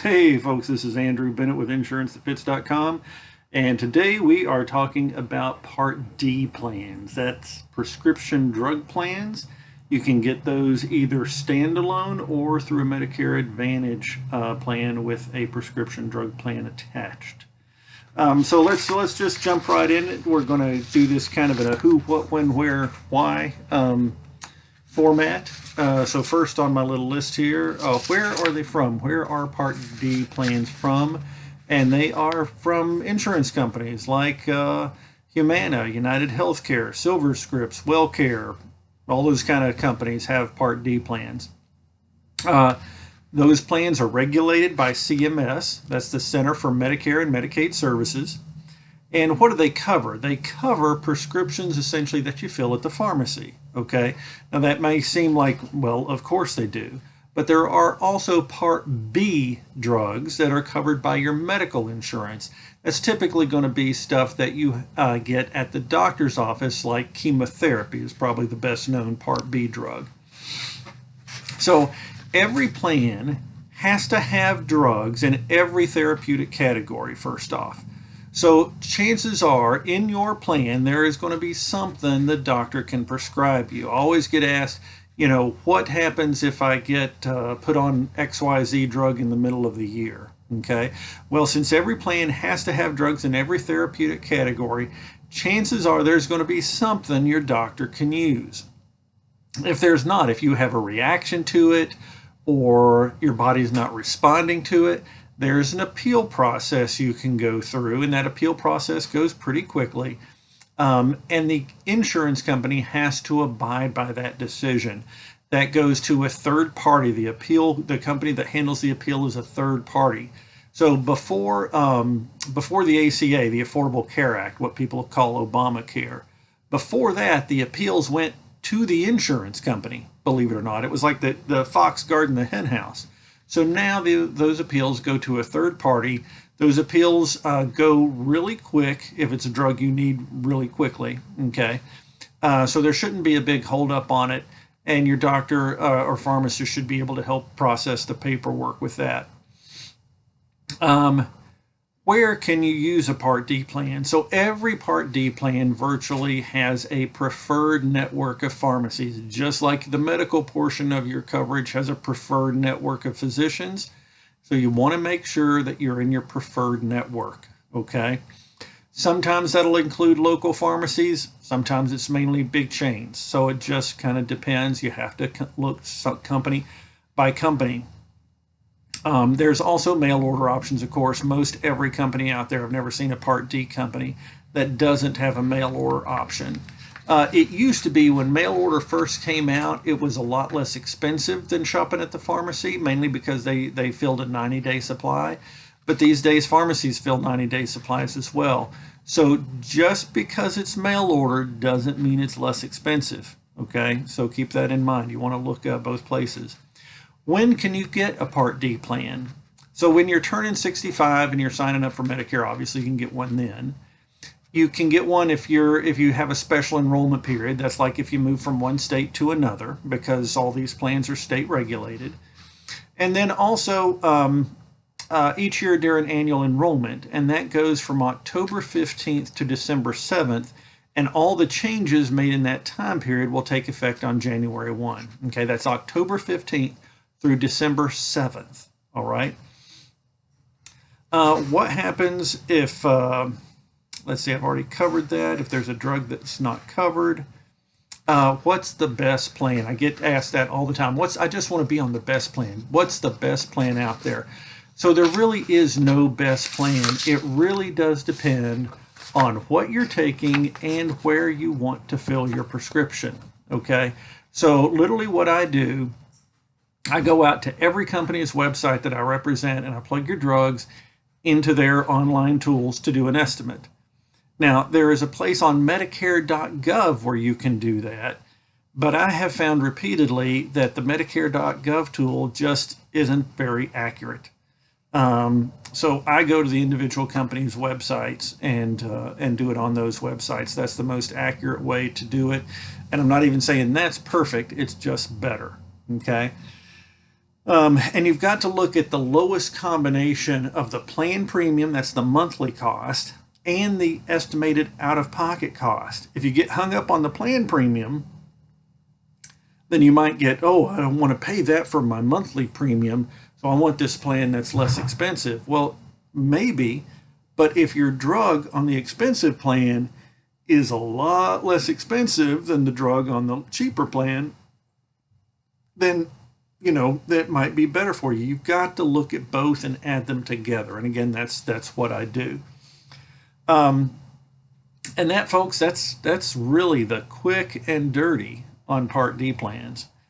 Hey folks, this is Andrew Bennett with InsuranceThatFits.com, and today we are talking about Part D plans. That's prescription drug plans. You can get those either standalone or through a Medicare Advantage plan with a prescription drug plan attached. So let's just jump right in. We're going to do this kind of in a who, what, when, where, why format. So first on my little list here, where are they from? Where are Part D plans from? And they are from insurance companies like Humana, United Healthcare, SilverScript, WellCare. All those kind of companies have Part D plans. Those plans are regulated by CMS. That's the Center for Medicare and Medicaid Services. And what do they cover? They cover prescriptions essentially that you fill at the pharmacy. Okay, now that may seem like, well, of course they do, but there are also Part B drugs that are covered by your medical insurance. That's typically going to be stuff that you get at the doctor's office, like chemotherapy is probably the best known Part B drug. So every plan has to have drugs in every therapeutic category, first off. So chances are in your plan, there is going to be something the doctor can prescribe you. I always get asked, what happens if I get put on XYZ drug in the middle of the year? Okay. Well, since every plan has to have drugs in every therapeutic category, chances are there's going to be something your doctor can use. If there's not, if you have a reaction to it or your body's not responding to it, there's an appeal process you can go through, and that appeal process goes pretty quickly. And the insurance company has to abide by that decision. That goes to a third party. The company that handles the appeal is a third party. So before the ACA, the Affordable Care Act, what people call Obamacare, before that, the appeals went to the insurance company, believe it or not. It was like the fox guarding the hen house. So now those appeals go to a third party. Those appeals go really quick if it's a drug you need really quickly. Okay, so there shouldn't be a big holdup on it, and your doctor or pharmacist should be able to help process the paperwork with that. Where can you use a Part D plan? So every Part D plan virtually has a preferred network of pharmacies, just like the medical portion of your coverage has a preferred network of physicians. So you want to make sure that you're in your preferred network, okay? Sometimes that'll include local pharmacies. Sometimes it's mainly big chains. So it just kind of depends. You have to look company by company. There's also mail order options, of course. Most every company out there, I've never seen a Part D company that doesn't have a mail order option. It used to be when mail order first came out, it was a lot less expensive than shopping at the pharmacy, mainly because they filled a 90-day supply. But these days, pharmacies fill 90-day supplies as well. So just because it's mail order doesn't mean it's less expensive. Okay, so keep that in mind. You want to look at both places. When can you get a Part D plan? So when you're turning 65 and you're signing up for Medicare, obviously you can get one then. You can get one if you have a special enrollment period. That's like if you move from one state to another, because all these plans are state regulated. And then also each year during annual enrollment, and that goes from October 15th to December 7th. And all the changes made in that time period will take effect on January 1. Okay, that's October 15th through December 7th, all right? What happens if, let's see, I've already covered that. If there's a drug that's not covered, what's the best plan? I get asked that all the time. I just want to be on the best plan. What's the best plan out there? So there really is no best plan. It really does depend on what you're taking and where you want to fill your prescription, okay? So literally what I do, I go out to every company's website that I represent and I plug your drugs into their online tools to do an estimate. Now, there is a place on Medicare.gov where you can do that, but I have found repeatedly that the Medicare.gov tool just isn't very accurate. So I go to the individual company's websites and do it on those websites. That's the most accurate way to do it. And I'm not even saying that's perfect, it's just better, okay? And you've got to look at the lowest combination of the plan premium, that's the monthly cost, and the estimated out-of-pocket cost. If you get hung up on the plan premium, then you might get, oh, I don't want to pay that for my monthly premium, so I want this plan that's less expensive. Well, maybe, but if your drug on the expensive plan is a lot less expensive than the drug on the cheaper plan, then that might be better for you. You've got to look at both and add them together. And again, that's what I do. And that, folks, that's really the quick and dirty on Part D plans.